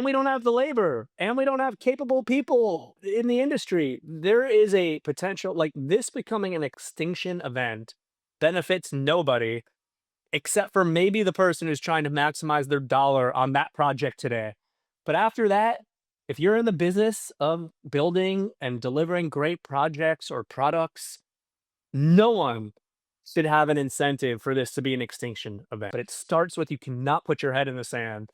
we don't have the labor, and we don't have capable people in the industry. There is a potential, like this becoming an extinction event benefits nobody except for maybe the person who's trying to maximize their dollar on that project today. But after that, if you're in the business of building and delivering great projects or products, no one should have an incentive for this to be an extinction event. But it starts with you cannot put your head in the sand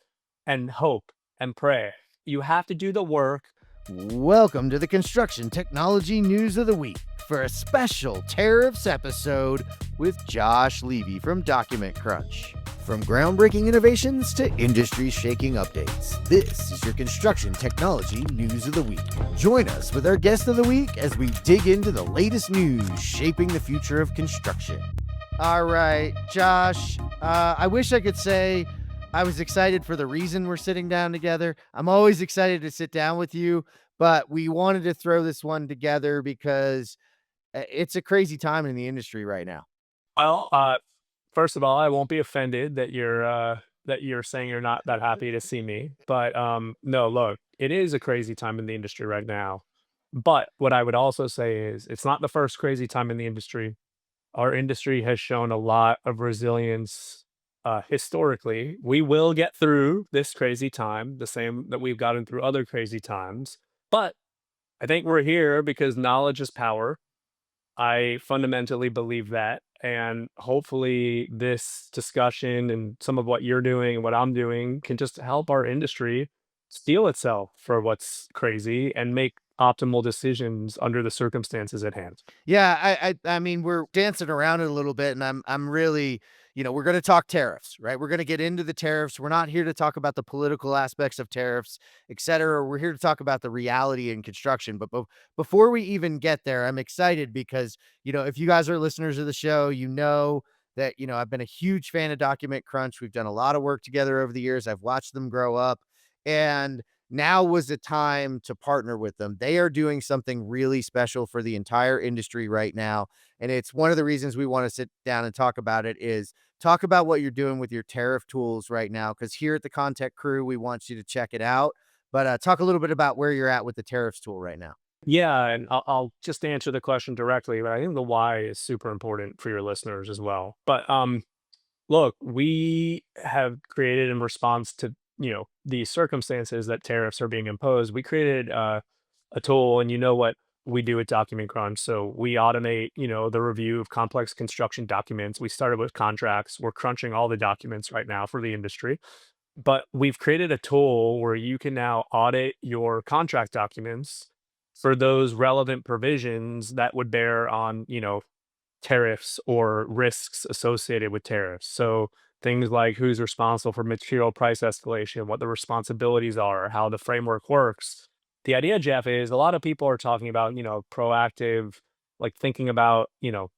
and hope and pray. You have to do the work. Welcome to the Construction Technology News of the Week for a special Tariffs episode with Josh Levy from Document Crunch. From groundbreaking innovations to industry-shaking updates, this is your Construction Technology News of the Week. Join us with our guest of the week as we dig into the latest news shaping the future of construction. All right, Josh, I wish I could say I was excited for the reason we're sitting down together. I'm always excited to sit down with you, but we wanted to throw this one together because it's a crazy time in the industry right now. Well, first of all, I won't be offended that you're saying you're not that happy to see me. But no, look, it is a crazy time in the industry right now. But what I would also say is it's not the first crazy time in the industry. Our industry has shown a lot of resilience historically. We will get through this crazy time, the same that we've gotten through other crazy times. But I think we're here because knowledge is power. I fundamentally believe that. And hopefully, this discussion and some of what you're doing and what I'm doing can just help our industry steel itself for what's crazy and make optimal decisions under the circumstances at hand. Yeah, I mean, we're dancing around it a little bit, and I'm really, we're going to talk tariffs, right? We're going to get into the tariffs. We're not here to talk about the political aspects of tariffs, et cetera. We're here to talk about the reality in construction. But before we even get there, I'm excited because, if you guys are listeners of the show, that, I've been a huge fan of Document Crunch. We've done a lot of work together over the years. I've watched them grow up, and now was the time to partner with them. They are doing something really special for the entire industry right now. And it's one of the reasons we want to sit down and talk about it is talk about what you're doing with your tariff tools right now. Because here at the ConTech Crew, we want you to check it out. But talk a little bit about where you're at with the tariffs tool right now. Yeah, and I'll just answer the question directly, but I think the why is super important for your listeners as well. But look, we have created in response to, the circumstances that tariffs are being imposed. We created a tool, and you know what we do at Document Crunch. So we automate, the review of complex construction documents. We started with contracts. We're crunching all the documents right now for the industry. But we've created a tool where you can now audit your contract documents for those relevant provisions that would bear on, tariffs or risks associated with tariffs. So things like who's responsible for material price escalation, what the responsibilities are, how the framework works. The idea, Jeff, is a lot of people are talking about, proactive, like thinking about,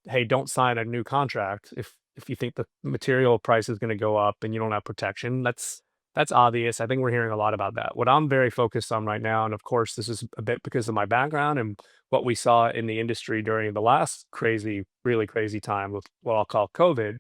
hey, don't sign a new contract if you think the material price is going to go up and you don't have protection. That's obvious. I think we're hearing a lot about that. What I'm very focused on right now, and of course, this is a bit because of my background and what we saw in the industry during the last crazy, really crazy time with what I'll call COVID.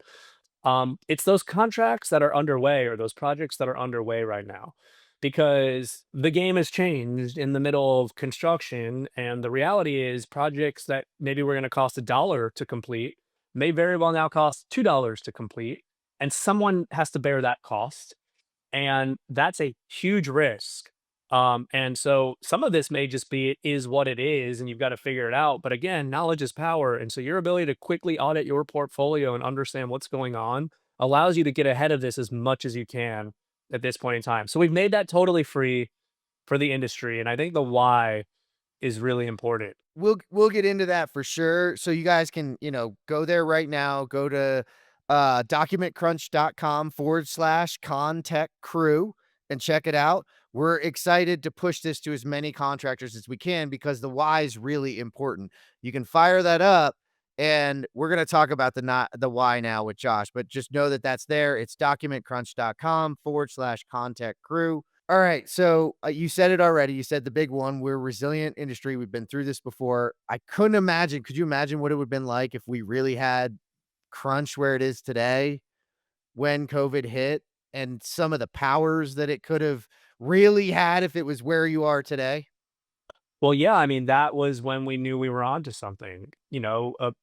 It's those contracts that are underway or those projects that are underway right now because the game has changed in the middle of construction. And the reality is, projects that maybe were going to cost $1 to complete may very well now cost $2 to complete. And someone has to bear that cost, and that's a huge risk. And so some of this may just be it is what it is, and you've got to figure it out. But again, knowledge is power. And so your ability to quickly audit your portfolio and understand what's going on allows you to get ahead of this as much as you can at this point in time. So we've made that totally free for the industry. And I think the why is really important. We'll get into that for sure. So you guys can, go there right now. Go to documentcrunch.com/ConTech Crew and check it out. We're excited to push this to as many contractors as we can because the why is really important. You can fire that up, and we're going to talk about the why now with Josh, but just know that that's there. It's documentcrunch.com/ConTech Crew. All right. So you said it already. You said the big one. We're a resilient industry. We've been through this before. I couldn't imagine. Could you imagine what it would have been like if we really had crunch where it is today when COVID hit and some of the powers that it could have really had if it was where you are today? Well, yeah, I mean, that was when we knew we were onto something. What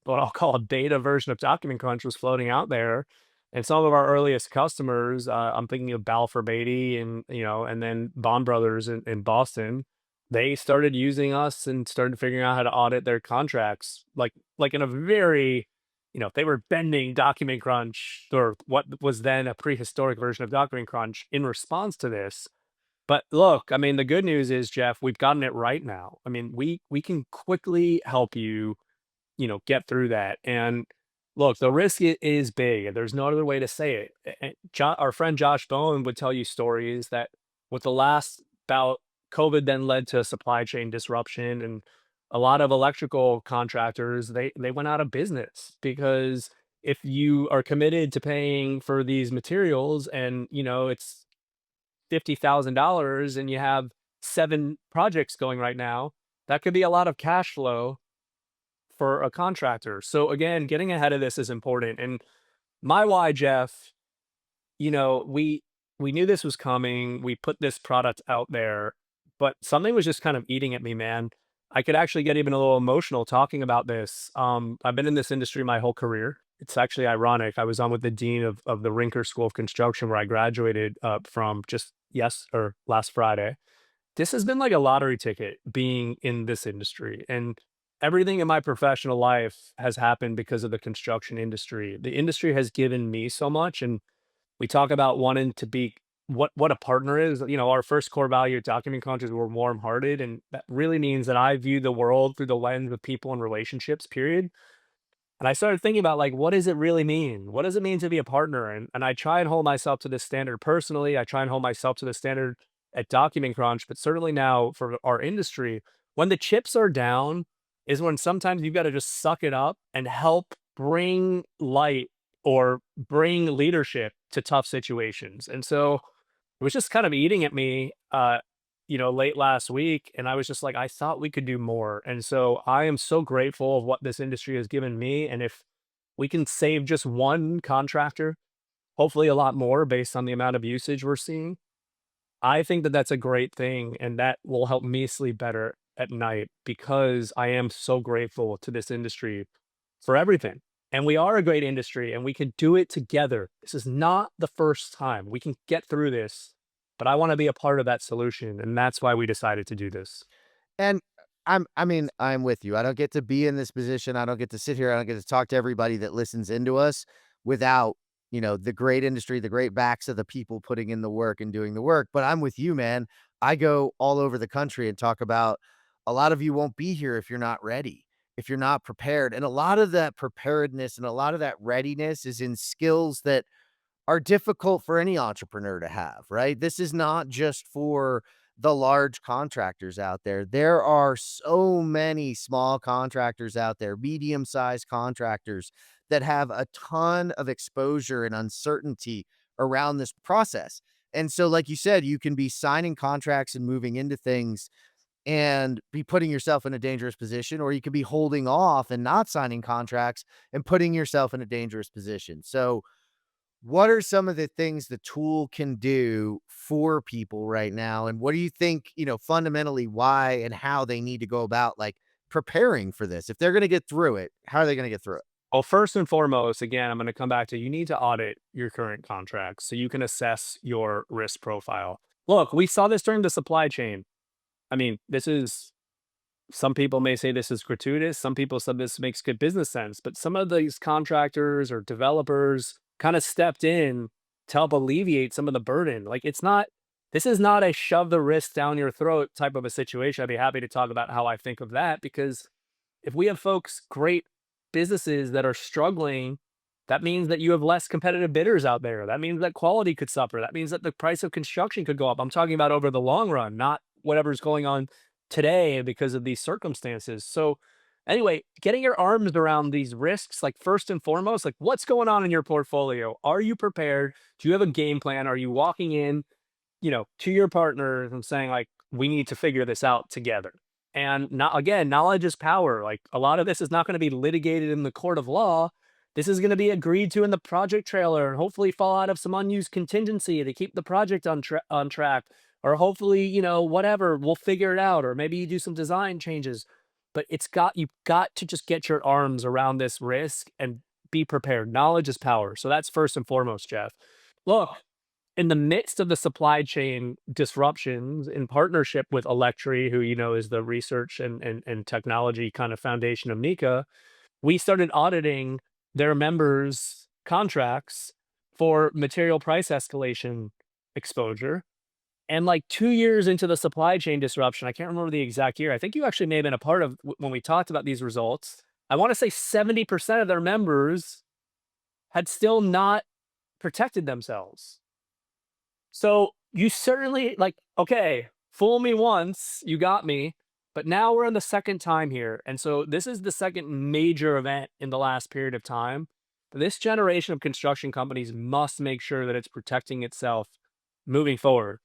I'll call a beta version of Document Crunch was floating out there, and some of our earliest customers, I'm thinking of Balfour Beatty and then Bond Brothers in Boston, they started using us and started figuring out how to audit their contracts, like in a very, they were bending Document Crunch or what was then a prehistoric version of Document Crunch in response to this. But look, I mean, the good news is, Jeff, we've gotten it right now. I mean, we can quickly help you, get through that. And look, the risk is big, and there's no other way to say it. Our friend Josh Bowen would tell you stories that with the last bout, COVID then led to supply chain disruption, and a lot of electrical contractors they went out of business because if you are committed to paying for these materials and it's $50,000 and you have 7 projects going right now, that could be a lot of cash flow for a contractor. So again, getting ahead of this is important. And my why, Jeff, we knew this was coming. We put this product out there, but something was just kind of eating at me, man. I could actually get even a little emotional talking about this. I've been in this industry my whole career. It's actually ironic. I was on with the dean of the Rinker School of Construction, where I graduated from just last Friday. This has been like a lottery ticket being in this industry, and everything in my professional life has happened because of the construction industry. The industry has given me so much, and we talk about wanting to be what a partner is. Our first core value at Document Crunch is we're warm-hearted, and that really means that I view the world through the lens of people and relationships, period. And I started thinking about like, what does it really mean? What does it mean to be a partner? And I try and hold myself to this standard personally. I try and hold myself to the standard at Document Crunch, but certainly now for our industry, when the chips are down, is when sometimes you've got to just suck it up and help bring light or bring leadership to tough situations. And so it was just kind of eating at me, late last week. And I was just like, I thought we could do more. And so I am so grateful of what this industry has given me. And if we can save just one contractor, hopefully a lot more based on the amount of usage we're seeing, I think that that's a great thing. And that will help me sleep better at night because I am so grateful to this industry for everything. And we are a great industry and we can do it together. This is not the first time. We can get through this, but I want to be a part of that solution. And that's why we decided to do this. And I mean, I'm with you. I don't get to be in this position. I don't get to sit here. I don't get to talk to everybody that listens into us without, the great industry, the great backs of the people putting in the work and doing the work. But I'm with you, man. I go all over the country and talk about a lot of you won't be here if you're not ready, if you're not prepared. And a lot of that preparedness and a lot of that readiness is in skills that are difficult for any entrepreneur to have, right? This is not just for the large contractors out there. There are so many small contractors out there, medium-sized contractors that have a ton of exposure and uncertainty around this process. And so, like you said, you can be signing contracts and moving into things and be putting yourself in a dangerous position, or you could be holding off and not signing contracts and putting yourself in a dangerous position. So, what are some of the things the tool can do for people right now? And what do you think, fundamentally why and how they need to go about like preparing for this? If they're going to get through it, how are they going to get through it? Well, first and foremost, again, I'm going to come back to you need to audit your current contracts so you can assess your risk profile. Look, we saw this during the supply chain. I mean, this is some people may say this is gratuitous. Some people said this makes good business sense, but some of these contractors or developers kind of stepped in to help alleviate some of the burden. This is not a shove the risk down your throat type of a situation. I'd be happy to talk about how I think of that because if we have folks, great businesses that are struggling, that means that you have less competitive bidders out there. That means that quality could suffer. That means that the price of construction could go up. I'm talking about over the long run, not whatever's going on today because of these circumstances. So, anyway, getting your arms around these risks, like first and foremost, like what's going on in your portfolio? Are you prepared? Do you have a game plan? Are you walking in to your partners and saying like, we need to figure this out together. And not again, knowledge is power. Like a lot of this is not going to be litigated in the court of law. This is going to be agreed to in the project trailer and hopefully fall out of some unused contingency to keep the project on track or hopefully, whatever, we'll figure it out, or maybe you do some design changes. But you've got to just get your arms around this risk and be prepared. Knowledge is power. So that's first and foremost, Jeff. Look, in the midst of the supply chain disruptions, in partnership with Electri, who is the research and technology kind of foundation of Nika, we started auditing their members' contracts for material price escalation exposure. And like 2 years into the supply chain disruption, I can't remember the exact year. I think you actually may have been a part of when we talked about these results. I want to say 70% of their members had still not protected themselves. So you certainly like, okay, fool me once, you got me, but now we're in the second time here. And so this is the second major event in the last period of time. This generation of construction companies must make sure that it's protecting itself moving forward.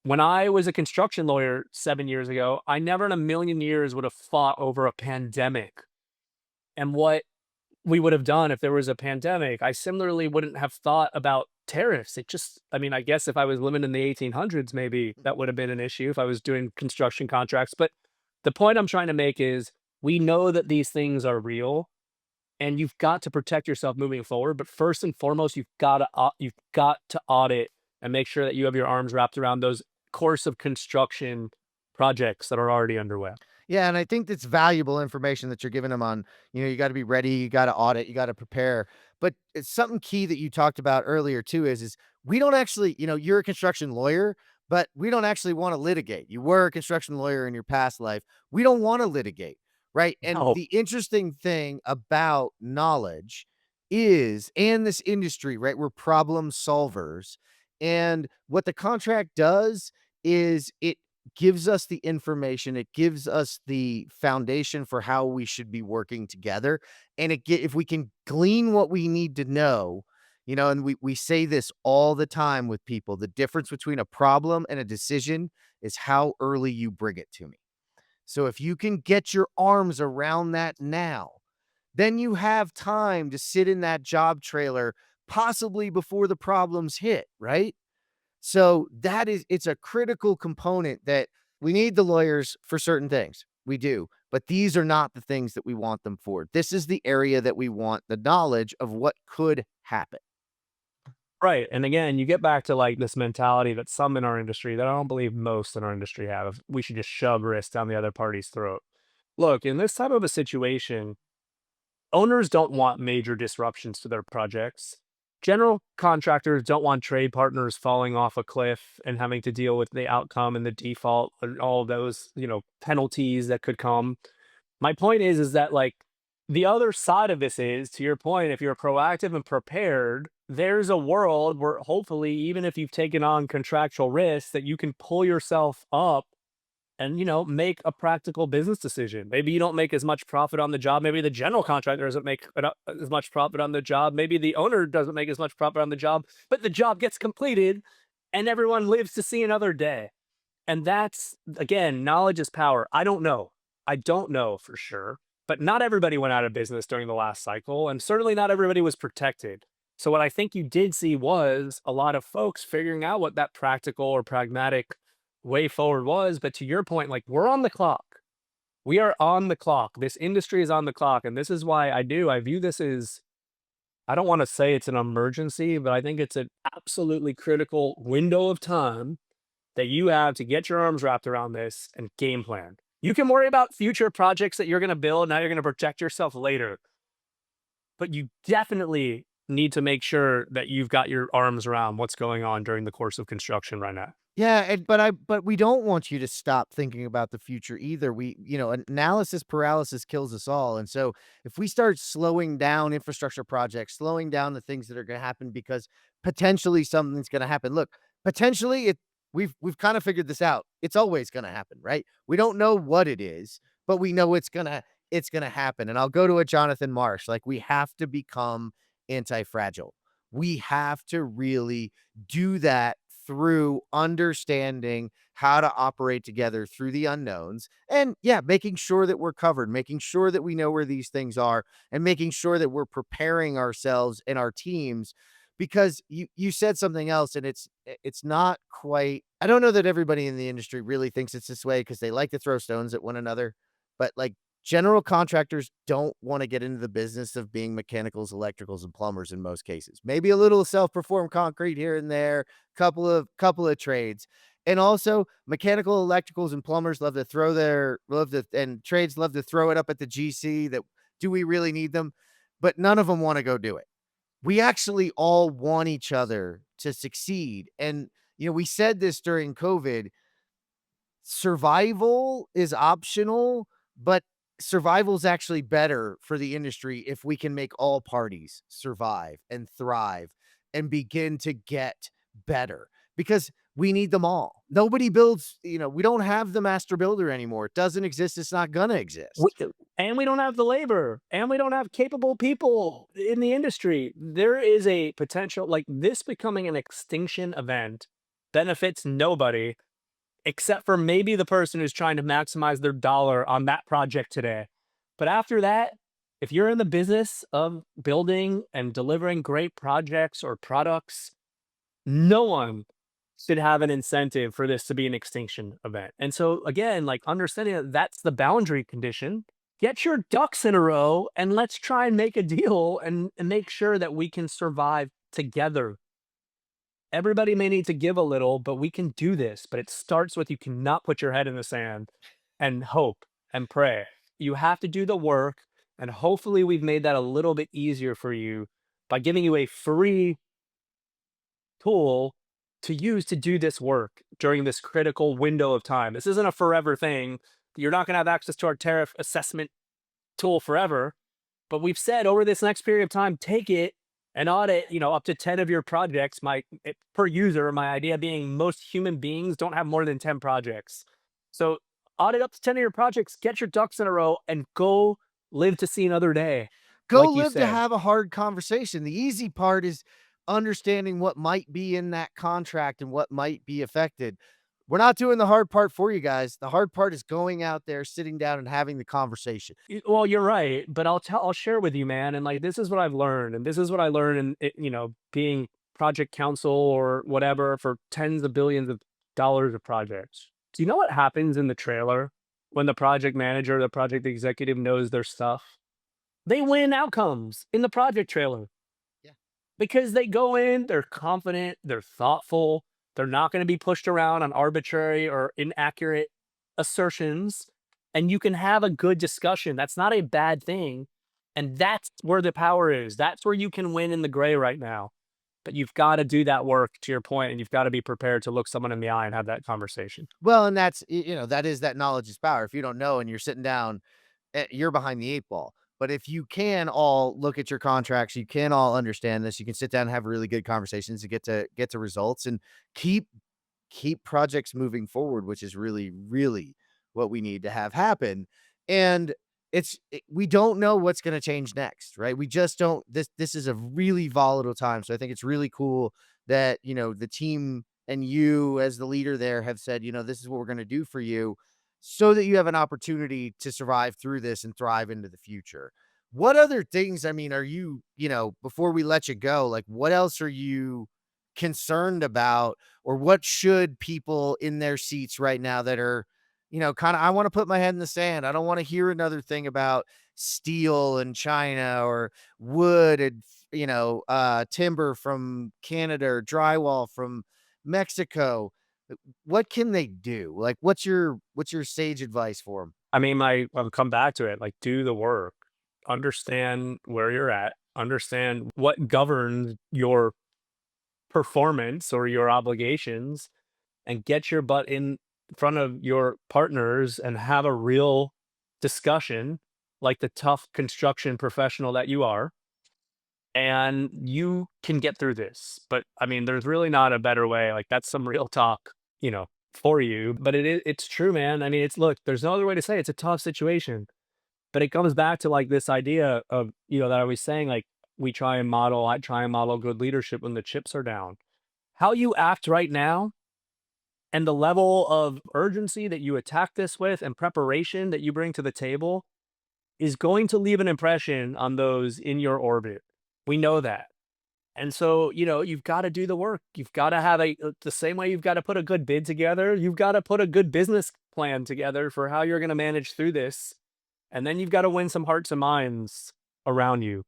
When I was a construction lawyer 7 years ago, I never in a million years would have fought over a pandemic and what we would have done if there was a pandemic. I similarly wouldn't have thought about tariffs. I mean, I guess if I was living in the 1800s, maybe that would have been an issue if I was doing construction contracts. But the point I'm trying to make is we know that these things are real and you've got to protect yourself moving forward. But first and foremost, you've got to audit and make sure that you have your arms wrapped around those course of construction projects that are already underway. Yeah, and I think that's valuable information that you're giving them on, you gotta be ready, you gotta audit, you gotta prepare. But it's something key that you talked about earlier too is we don't actually, you're a construction lawyer, but we don't actually want to litigate. You were a construction lawyer in your past life. We don't want to litigate, right? And No. the interesting thing about knowledge is, and this industry, right? We're problem solvers. And what the contract does is it gives us the information, it gives us the foundation for how we should be working together, and if we can glean what we need to know, and we say this all the time with people, the difference between a problem and a decision is how early you bring it to me. So if you can get your arms around that now, then you have time to sit in that job trailer possibly before the problems hit, right? So it's a critical component that we need the lawyers for certain things. We do, but these are not the things that we want them for. This is the area that we want the knowledge of what could happen. Right, and again, you get back to, like, this mentality that some in our industry that I don't believe most in our industry have, we should just shove risk down the other party's throat. Look, in this type of a situation, owners don't want major disruptions to their projects. General contractors don't want trade partners falling off a cliff and having to deal with the outcome and the default and all of those, penalties that could come. My point is that, like, the other side of this is, to your point, if you're proactive and prepared, there's a world where hopefully, even if you've taken on contractual risks, that you can pull yourself up and, make a practical business decision. Maybe you don't make as much profit on the job. Maybe the general contractor doesn't make as much profit on the job. Maybe the owner doesn't make as much profit on the job, but the job gets completed and everyone lives to see another day. And that's, again, knowledge is power. I don't know. I don't know for sure, but not everybody went out of business during the last cycle, and certainly not everybody was protected. So what I think you did see was a lot of folks figuring out what that practical or pragmatic way forward was. But to your point, like, we're on the clock. We are on the clock. This industry is on the clock. And this is why I view this as, I don't want to say it's an emergency, but I think it's an absolutely critical window of time that you have to get your arms wrapped around this and game plan. You can worry about future projects that you're going to build. Now you're going to protect yourself later, but you definitely need to make sure that you've got your arms around what's going on during the course of construction right now. Yeah, but we don't want you to stop thinking about the future either. Analysis paralysis kills us all. And so if we start slowing down infrastructure projects, slowing down the things that are going to happen because potentially something's going to happen. Look, potentially we've kind of figured this out. It's always going to happen, right? We don't know what it is, but we know it's going to happen. And I'll go to a Jonathan Marsh. Like, we have to become anti-fragile. We have to really do that through understanding how to operate together through the unknowns, and yeah, making sure that we're covered, making sure that we know where these things are, and making sure that we're preparing ourselves and our teams. because you said something else, and it's not quite. I don't know that everybody in the industry really thinks it's this way because they like to throw stones at one another, but, like, general contractors don't wanna get into the business of being mechanicals, electricals, and plumbers in most cases. Maybe a little self-performed concrete here and there, couple of trades. And also, mechanical, electricals, and plumbers love to and trades love to throw it up at the GC that, "Do we really need them?" But none of them wanna go do it. We actually all want each other to succeed, and, we said this during COVID, survival is optional, but survival is actually better for the industry if we can make all parties survive and thrive and begin to get better because we need them all. Nobody builds, we don't have the master builder anymore. It doesn't exist. It's not going to We, exist. and we don't have the labor, and we don't have capable people in the industry. There is a potential, like this becoming an extinction event benefits nobody except for maybe the person who's trying to maximize their dollar on that project today. But after that, if you're in the business of building and delivering great projects or products, no one should have an incentive for this to be an extinction event. And so again, like understanding that that's the boundary condition, get your ducks in a row and let's try and make a deal and make sure that we can survive together. Everybody may need to give a little, but we can do this. But it starts with you cannot put your head in the sand and hope and pray. You have to do the work. And hopefully, we've made that a little bit easier for you by giving you a free tool to use to do this work during this critical window of time. This isn't a forever thing. You're not going to have access to our tariff assessment tool forever. But we've said over this next period of time, take it and audit, up to 10 of your projects. Per user, my idea being most human beings don't have more than 10 projects. So audit up to 10 of your projects, get your ducks in a row, and go live to see another day, Go like you live to said. have a hard conversation. The easy part is understanding what might be in that contract and what might be affected. We're not doing the hard part for you guys. The hard part is going out there, sitting down, and having the conversation. Well, you're right, but I'll share with you, man. And like, this is what I've learned, and this is what I learned in being project counsel or whatever for tens of billions of dollars of projects. Do you know what happens in the trailer when the project manager, the project executive knows their stuff? They win outcomes in the project trailer Yeah. because they go in, they're confident, they're thoughtful, they're not going to be pushed around on arbitrary or inaccurate assertions, and you can have a good discussion. That's not a bad thing. And that's where the power is. That's where you can win in the gray right now. But you've got to do that work to your point, and you've got to be prepared to look someone in the eye and have that conversation. Well, and that is that knowledge is power. If you don't know and you're sitting down, you're behind the 8 ball. But if you can all look at your contracts, you can all understand this, you can sit down and have really good conversations to get to results and keep projects moving forward, which is really, really what we need to have happen. And we don't know what's going to change next, right? We just don't. This is a really volatile time, so I think it's really cool that the team and you as the leader there have said, this is what we're going to do for you, so that you have an opportunity to survive through this and thrive into the future. What other things? I mean, are you before we let you go, like what else are you concerned about, or what should people in their seats right now that are, kind of, I want to put my head in the sand. I don't want to hear another thing about steel and China or wood and, timber from Canada or drywall from Mexico. What can they do? Like, what's your sage advice for them? I mean, I'll come back to it. Like, do the work, understand where you're at, understand what governs your performance or your obligations, and get your butt in front of your partners and have a real discussion like the tough construction professional that you are, and you can get through this. But I mean, there's really not a better way. Like, that's some real talk, for you. But it's true, man. I mean, look, there's no other way to say it. It's a tough situation. But it comes back to like this idea of, that I was saying, like I try and model good leadership when the chips are down. How you act right now and the level of urgency that you attack this with and preparation that you bring to the table is going to leave an impression on those in your orbit. We know that. And so, you've gotta do the work. You've gotta have the same way you've gotta put a good bid together, you've gotta put a good business plan together for how you're gonna manage through this, and then you've gotta win some hearts and minds around you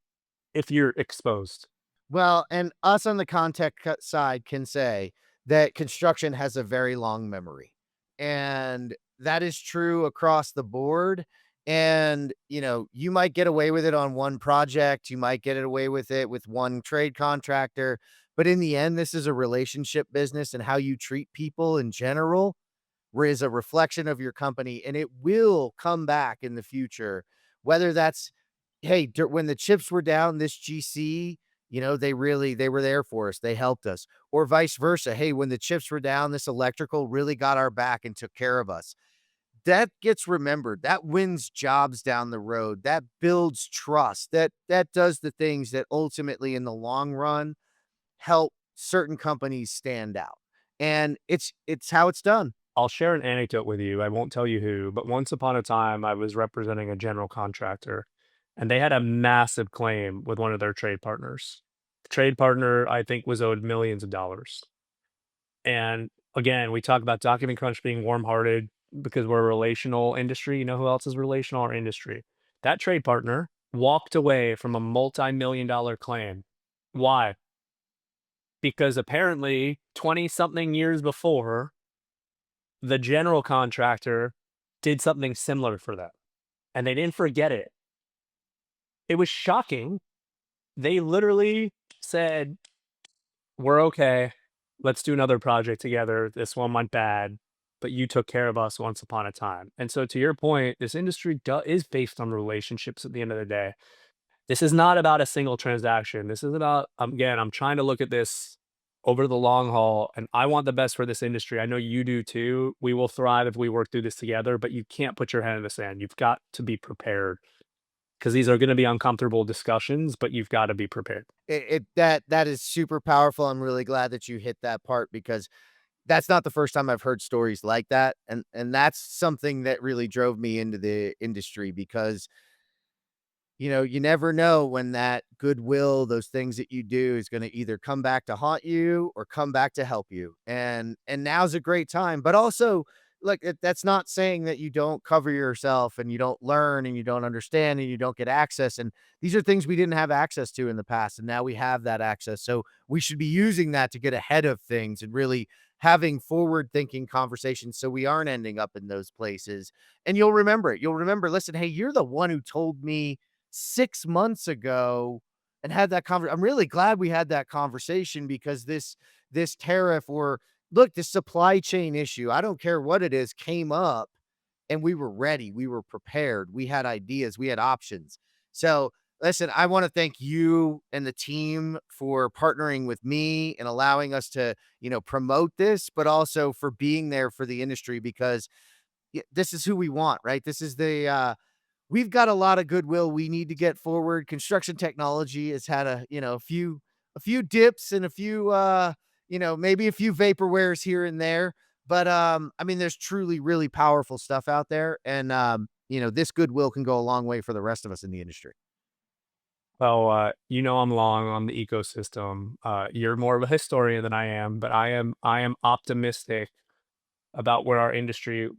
if you're exposed. Well, and us on the side can say that construction has a very long memory. And that is true across the board. And, you might get away with it on one project, you might get it away with it with one trade contractor. But in the end, this is a relationship business, and how you treat people in general is a reflection of your company, and it will come back in the future. Whether that's, hey, when the chips were down, this GC, they were there for us. They helped us. Or vice versa. Hey, when the chips were down, this electrical really got our back and took care of us. That gets remembered. That wins jobs down the road. That builds trust. That does the things that ultimately in the long run help certain companies stand out. And it's how it's done. I'll share an anecdote with you, I won't tell you who, but once upon a time, I was representing a general contractor, and they had a massive claim with one of their trade partners. The trade partner, I think, was owed millions of dollars. And again, we talk about document crunch being warm-hearted because we're a relational industry. You know who else is relational? Our industry. That trade partner walked away from a multi-million dollar claim. Why? Because apparently 20 something years before, the general contractor did something similar for them, and they didn't forget it. It was shocking. They literally said, "We're okay. Let's do another project together. This one went bad, but you took care of us once upon a time." And so to your point, this industry is based on relationships at the end of the day. This is not about a single transaction. This is about, again, I'm trying to look at this over the long haul, and I want the best for this industry. I know you do too. We will thrive if we work through this together, but you can't put your head in the sand. You've got to be prepared because these are going to be uncomfortable discussions, but you've got to be prepared. That is super powerful. I'm really glad that you hit that part, because that's not the first time I've heard stories like that, and that's something that really drove me into the industry, because you never know when that goodwill, those things that you do is going to either come back to haunt you or come back to help you. And now's a great time. But also, look, that's not saying that you don't cover yourself and you don't learn and you don't understand and you don't get access. And these are things we didn't have access to in the past, and now we have that access. So we should be using that to get ahead of things and really having forward thinking conversations, so we aren't ending up in those places. And you'll remember it. You'll remember, listen, hey, you're the one who told me 6 months ago and had that I'm really glad we had that conversation, because this tariff, or look, this supply chain issue, I don't care what it is, came up, and we were ready, we were prepared, we had ideas, we had options. So, listen, I wanna thank you and the team for partnering with me and allowing us to, promote this, but also for being there for the industry, because this is who we want, right? This is we've got a lot of goodwill we need to get forward. Construction technology has had a few dips and a few maybe a few vaporwares here and there. But I mean, there's truly really powerful stuff out there. And this goodwill can go a long way for the rest of us in the industry. Well, I'm long on the ecosystem. You're more of a historian than I am, but I am optimistic about where our industry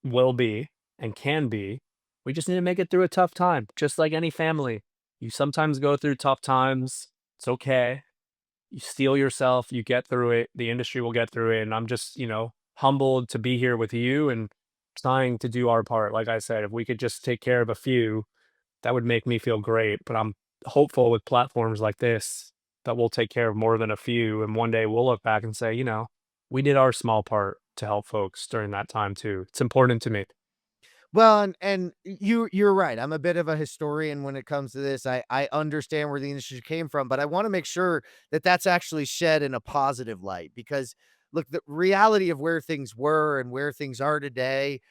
will be and can be. We just need to make it through a tough time, just like any family. You sometimes go through tough times. It's okay. You steel yourself, you get through it. The industry will get through it. And I'm just, humbled to be here with you and trying to do our part. Like I said, if we could just take care of a few, that would make me feel great. But I'm hopeful with platforms like this that we'll take care of more than a few. And one day we'll look back and say, we did our small part to help folks during that time too. It's important to me. Well, and you're right. I'm a bit of a historian when it comes to this. I understand where the industry came from, but I want to make sure that that's actually shed in a positive light, because look, the reality of where things were and where things are today,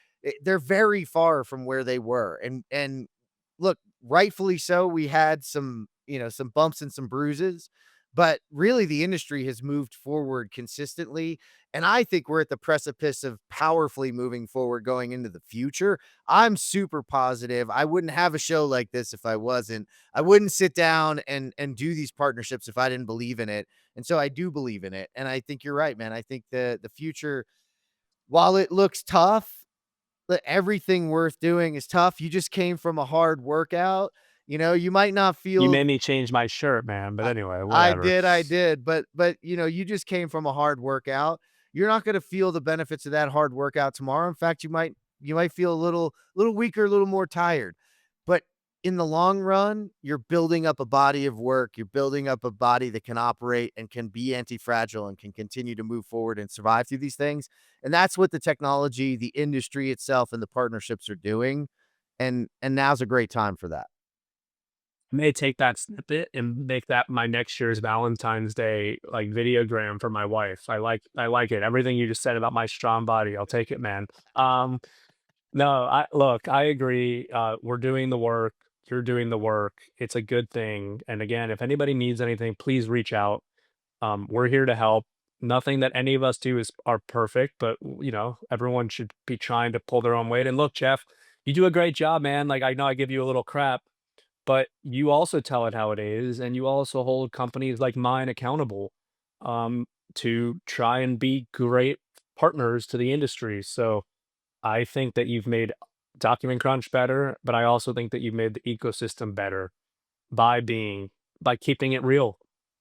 they're very far from where they were. And look, rightfully so, we had some bumps and some bruises, But really, the industry has moved forward consistently. And I think we're at the precipice of powerfully moving forward going into the future. I'm super positive. I wouldn't have a show like this if I wasn't. I wouldn't sit down and do these partnerships if I didn't believe in it. And so I do believe in it. And I think you're right, man. I think the future, while it looks tough, everything worth doing is tough. You just came from a hard workout. You might not You feel made me change my shirt, man, but I anyway, I whatever. did, I did, but, you just came from a hard workout. You're not gonna feel the benefits of that hard workout tomorrow. In fact, you might feel a little weaker, a little more tired. But in the long run, you're building up a body of work. You're building up a body that can operate and can be anti-fragile and can continue to move forward and survive through these things. And that's what the technology, the industry itself, and the partnerships are doing. And now's a great time for that. May take that snippet and make that my next year's Valentine's Day, like, videogram for my wife. I like it. Everything you just said about my strong body, I'll take it, man. No, I agree. We're doing the work. You're doing the work. It's a good thing. And again, if anybody needs anything, please reach out. We're here to help. Nothing that any of us do is are perfect, but everyone should be trying to pull their own weight. And look, Jeff, you do a great job, man. Like, I know I give you a little crap, but you also tell it how it is, and you also hold companies like mine accountable, um, to try and be great partners to the industry. So I think that you've made Document Crunch better, but I also think that you've made the ecosystem better by by keeping it real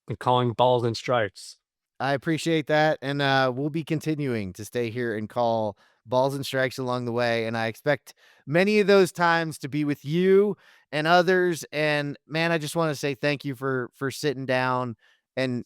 and calling balls and strikes. I appreciate that, and, we'll be continuing to stay here and call balls and strikes along the way, and I expect many of those times to be with you and others, and, man, I just wanna say thank you for sitting down and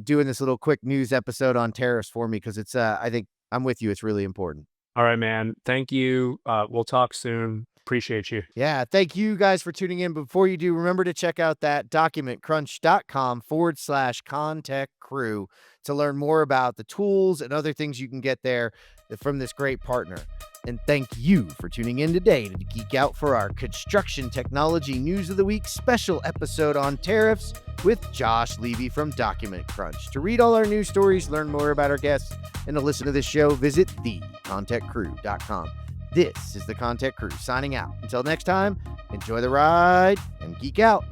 doing this little quick news episode on tariffs for me because I think I'm with you, it's really important. All right, man. Thank you. We'll talk soon. Appreciate you. Yeah, thank you guys for tuning in. Before you do, remember to check out that documentcrunch.com/ConTech Crew to learn more about the tools and other things you can get there from this great partner. And thank you for tuning in today to geek out for our construction technology news of the week special episode on tariffs with Josh Levy from Document Crunch. To read all our news stories, learn more about our guests, and to listen to this show, visit thecontechcrew.com. This is the ConTech Crew signing out. Until next time, enjoy the ride and geek out.